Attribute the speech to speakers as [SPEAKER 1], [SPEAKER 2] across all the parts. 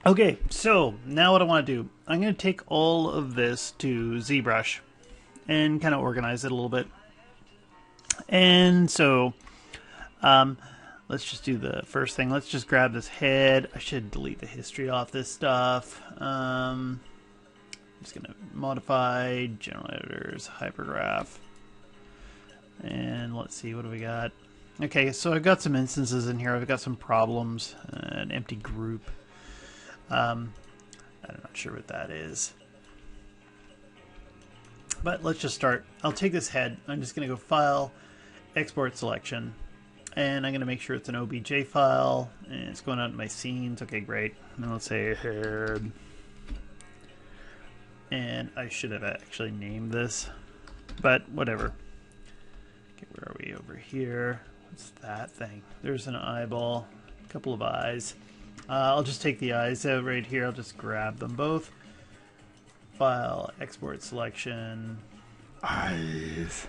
[SPEAKER 1] Okay, so now what I want to do, I'm going to take all of this to Zbrush and kind of organize it a little bit. And so um, let's just do the first thing. Let's just grab this head. I should delete the history off this stuff. I'm just going to modify general editors, hypergraph. And let's see, what do we got? Okay, so I've got some instances in here. I've got some problems, an empty group. I'm not sure what that is. But let's just start. I'll take this head. I'm just going to go File, Export Selection. And I'm going to make sure it's an OBJ file. And it's going out to my scenes. Okay, great. And let's say head. And I should have actually named this. But whatever. Okay, where are we over here? What's that thing? There's an eyeball. A couple of eyes. I'll just take the eyes out right here. I'll just grab them both. File, Export Selection, eyes.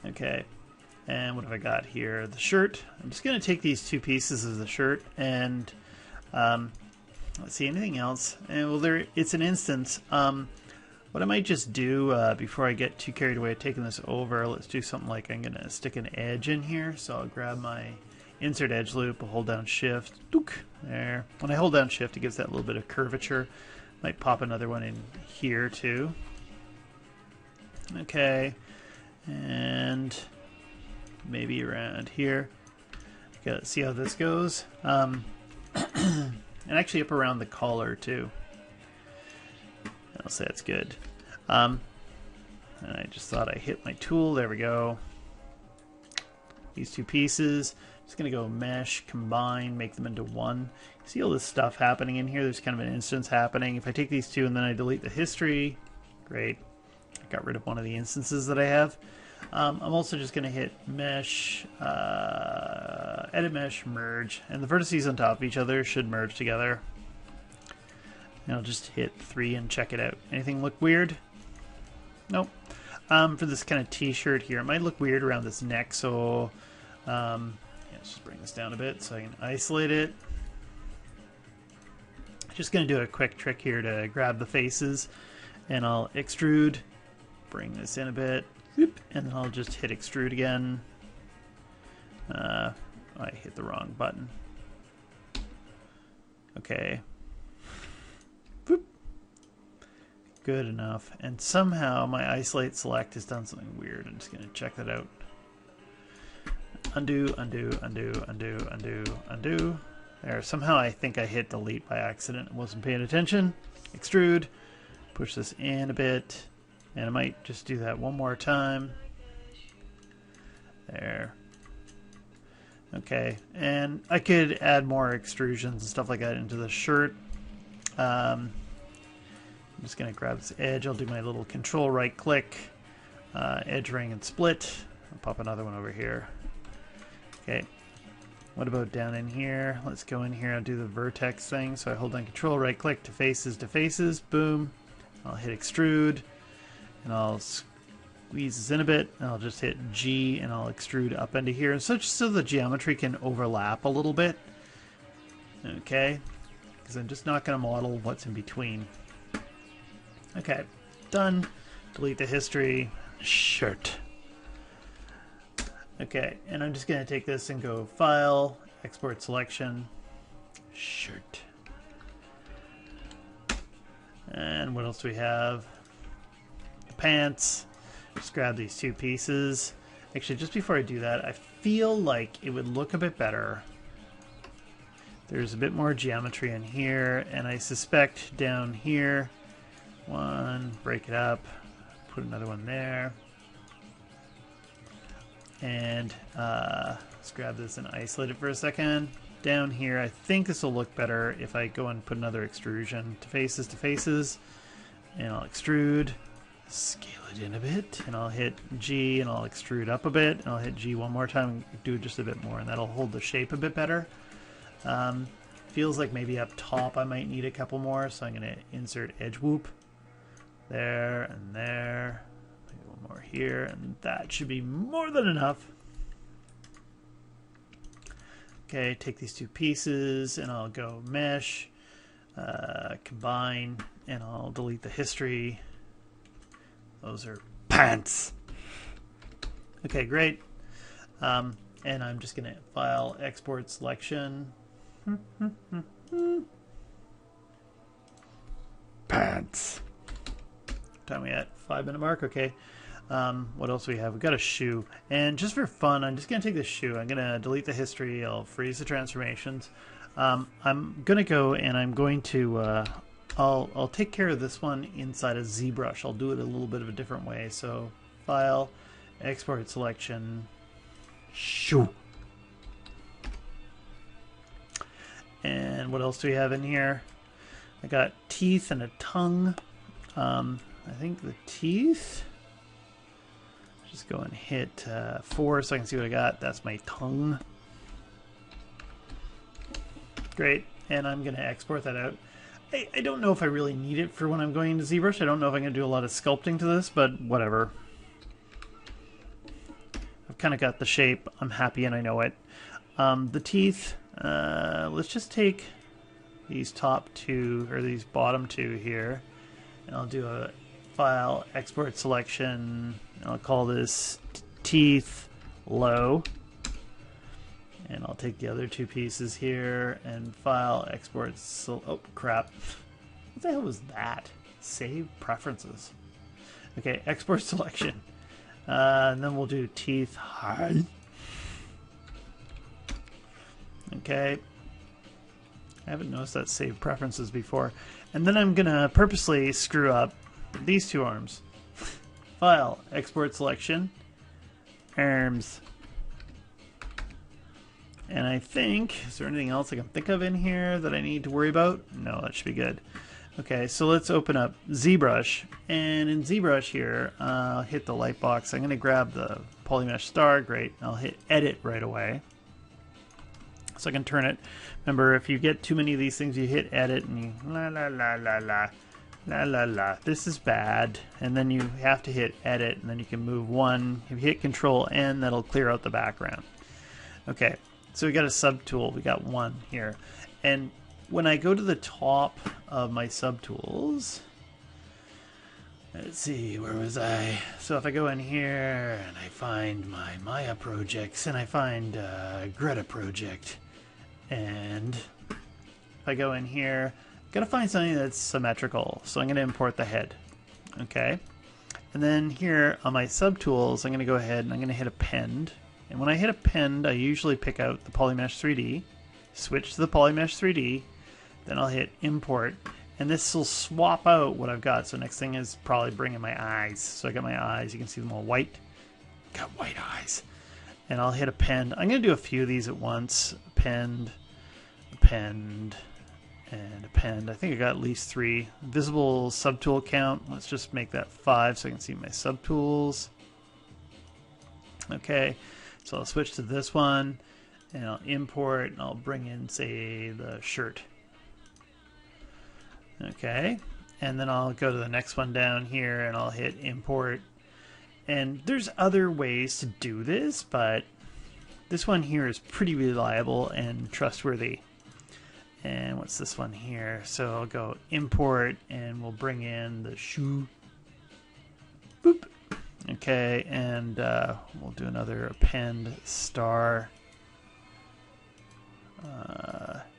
[SPEAKER 1] Okay, and what have I got here? The shirt. I'm just going to take these two pieces of the shirt and let's see, anything else? And well, it's an instance. What I might just do before I get too carried away taking this over, let's do something like I'm going to stick an edge in here. So I'll grab my insert edge loop, I'll hold down shift, there. When I hold down shift, it gives that little bit of curvature. Might pop another one in here too. Okay, and maybe around here. Okay, let's see how this goes. And actually up around the collar too. I'll say that's good. And I just thought I hit my tool. There we go. These two pieces. Just going to go mesh, combine, make them into one. See all this stuff happening in here? There's kind of an instance happening. If I take these two and then I delete the history, great. I got rid of one of the instances that I have. I'm also just going to hit mesh, edit mesh, merge. And the vertices on top of each other should merge together. And I'll just hit 3 and check it out. Anything look weird? Nope. For this kind of t-shirt here, it might look weird around this neck, so let's just bring this down a bit so I can isolate it. Just going to do a quick trick here to grab the faces, and I'll extrude, bring this in a bit, and then I'll just hit extrude again. I hit the wrong button. Okay. Boop. Good enough. And somehow my isolate select has done something weird. I'm just going to check that out. Undo, undo, undo, undo, undo, undo. There. Somehow I think I hit delete by accident. I wasn't paying attention. Extrude. Push this in a bit. And I might just do that one more time. There. Okay. And I could add more extrusions and stuff like that into the shirt. I'm just going to grab this edge. I'll do my little control right click. Edge ring and split. I'll pop another one over here. Okay, what about down in here? Let's go in here and do the vertex thing. So I hold down control right click to faces, boom. I'll hit extrude and I'll squeeze this in a bit, and I'll just hit G and I'll extrude up into here, such so the geometry can overlap a little bit. Okay, because I'm just not going to model what's in between. Okay, done. Delete the history. Shirt. Okay, and I'm just going to take this and go File, Export Selection, Shirt. And what else do we have? The pants. Just grab these two pieces. Actually, just before I do that, I feel like it would look a bit better. There's a bit more geometry in here, and I suspect down here, one, break it up, put another one there. And let's grab this and isolate it for a second. Down here, I think this will look better if I go and put another extrusion to faces, and I'll extrude, scale it in a bit, and I'll hit G and I'll extrude up a bit, and I'll hit G one more time and do just a bit more, and that'll hold the shape a bit better. Feels like maybe up top I might need a couple more, so I'm going to insert edge whoop there and there. More here, and that should be more than enough. Okay, take these two pieces and I'll go mesh, combine, and I'll delete the history. Those are pants. Okay, great. And I'm just going to file, export selection. Pants. Time we at 5-minute mark. Okay. What else do we have? We've got a shoe. And just for fun, I'm just going to take this shoe. I'm going to delete the history. I'll freeze the transformations. I'm going to go and I'm going to... I'll take care of this one inside of Zbrush. I'll do it a little bit of a different way. So, file, export selection, shoe. And what else do we have in here? I got teeth and a tongue. I think the teeth. Just go and hit 4 so I can see what I got. That's my tongue. Great. And I'm going to export that out. I don't know if I really need it for when I'm going into ZBrush. I don't know if I'm going to do a lot of sculpting to this, but whatever. I've kind of got the shape. I'm happy and I know it. The teeth, let's just take these top two, or these bottom two here, and I'll do a file, export selection, and I'll call this teeth low. And I'll take the other two pieces here and file, export, oh crap. What the hell was that? Save preferences. Okay, export selection. And then we'll do teeth high. Okay. I haven't noticed that save preferences before. And then I'm gonna purposely screw up these two arms. File, export selection, arms. And I think, is there anything else I can think of in here that I need to worry about? No, that should be good. Okay, so let's open up ZBrush. And in ZBrush here, I'll hit the light box. I'm going to grab the polymesh star. Great. I'll hit edit right away. So I can turn it. Remember, if you get too many of these things, you hit edit and you la la la la la la la la. This is bad. And then you have to hit edit and then you can move one. If you hit Control N, that'll clear out the background. Okay. So we got a subtool, we got one here. And when I go to the top of my subtools, let's see, where was I? So if I go in here and I find my Maya projects and I find Greta project, and if I go in here, I've got to find something that's symmetrical. So I'm going to import the head. Okay. And then here on my subtools, I'm going to go ahead and I'm going to hit append. And when I hit append, I usually pick out the Polymesh 3D, switch to the Polymesh 3D, then I'll hit import, and this will swap out what I've got. So next thing is probably bring in my eyes. So I got my eyes, you can see them all white. Got white eyes. And I'll hit append. I'm going to do a few of these at once. Append, append, and append. I think I got at least 3. Visible subtool count, let's just make that 5 so I can see my subtools. Okay. So I'll switch to this one, and I'll import, and I'll bring in, say, the shirt. Okay, and then I'll go to the next one down here, and I'll hit import. And there's other ways to do this, but this one here is pretty reliable and trustworthy. And what's this one here? So I'll go import, and we'll bring in the shoe. Boop. Okay, and we'll do another append star.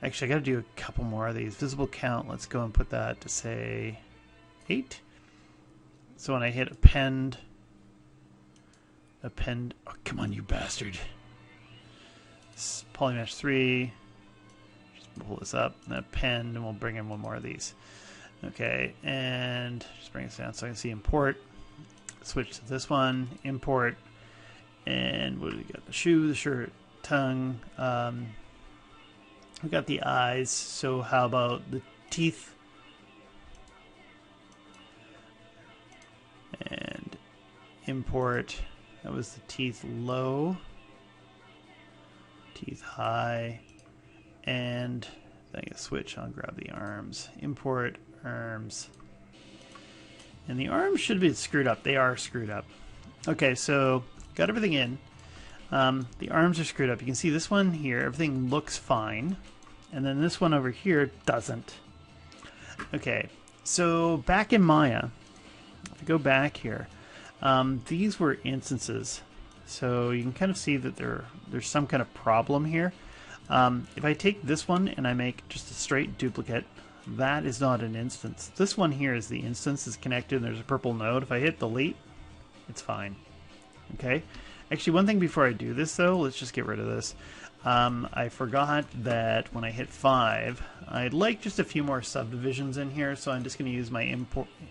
[SPEAKER 1] Actually, I got to do a couple more of these. Visible count, let's go and put that to, say, 8. So when I hit append, oh, come on, you bastard. Polymesh 3, just pull this up, and append, and we'll bring in one more of these. Okay, and just bring this down so I can see import. Switch to this one, import, and what do we got? The shoe, the shirt, tongue. We got the eyes, so how about the teeth? And import, that was the teeth low, teeth high, and then I can switch, I'll grab the arms. Import, arms. And the arms should be screwed up. They are screwed up. Okay, so got everything in. The arms are screwed up. You can see this one here, everything looks fine. And then this one over here doesn't. Okay, so back in Maya, if I go back here, these were instances. So you can kind of see that there's some kind of problem here. If I take this one and I make just a straight duplicate, that is not an instance. This one here is the instance. It's connected and there's a purple node. If I hit delete, it's fine. Okay. Actually, one thing before I do this though, let's just get rid of this. I forgot that when I hit 5, I'd like just a few more subdivisions in here, so I'm just going to use my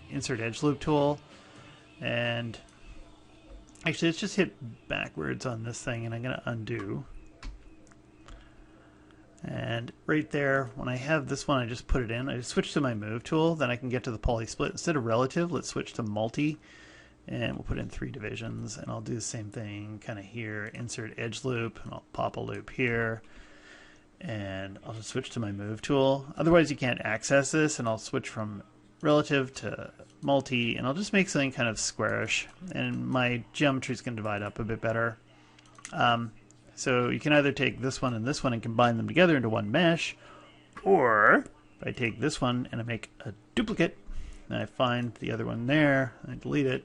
[SPEAKER 1] insert edge loop tool. And actually, let's just hit backwards on this thing, and I'm going to undo. And right there, when I have this one, I just put it in. I just switch to my move tool, then I can get to the poly split. Instead of relative, let's switch to multi. And we'll put in 3 divisions, and I'll do the same thing kind of here, insert edge loop, and I'll pop a loop here, and I'll just switch to my move tool. Otherwise you can't access this, and I'll switch from relative to multi, and I'll just make something kind of squarish, and my geometry is going to divide up a bit better. So you can either take this one and combine them together into one mesh, or if I take this one and I make a duplicate, and I find the other one there, and I delete it,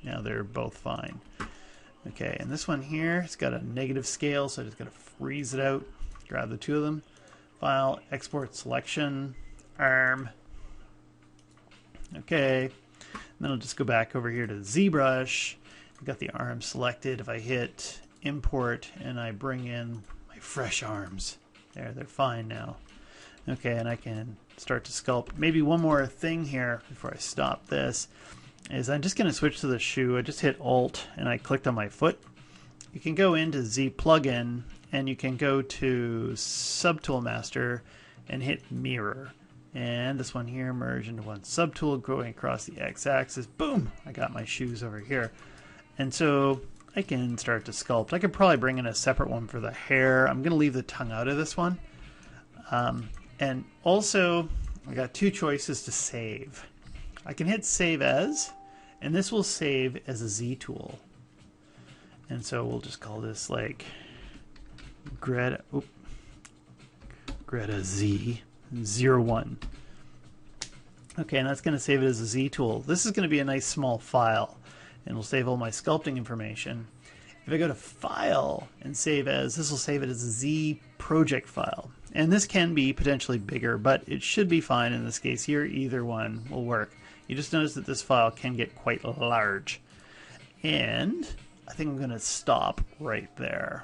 [SPEAKER 1] now they're both fine. Okay, and this one here, it's got a negative scale, so I just got to freeze it out. Grab the 2 of them. File, export selection, arm. Okay, and then I'll just go back over here to Zbrush. I've got the arm selected. If I hit import and I bring in my fresh arms, they're fine now. Okay, and I can start to sculpt. Maybe one more thing here before I stop this is I'm just going to switch to the shoe. I just hit Alt and I clicked on my foot. You can go into Z plugin and you can go to Subtool Master and hit Mirror. And this one here, merge into one subtool going across the X-axis. Boom! I got my shoes over here. And so I can start to sculpt. I could probably bring in a separate one for the hair. I'm going to leave the tongue out of this one. And also, I got 2 choices to save. I can hit Save As, and this will save as a Z tool. And so we'll just call this like Greta Z01. Okay, and that's going to save it as a Z tool. This is going to be a nice small file, and we'll save all my sculpting information. If I go to File and Save As, this will save it as a Z project file. And this can be potentially bigger, but it should be fine in this case here. Either one will work. You just notice that this file can get quite large. And I think I'm going to stop right there.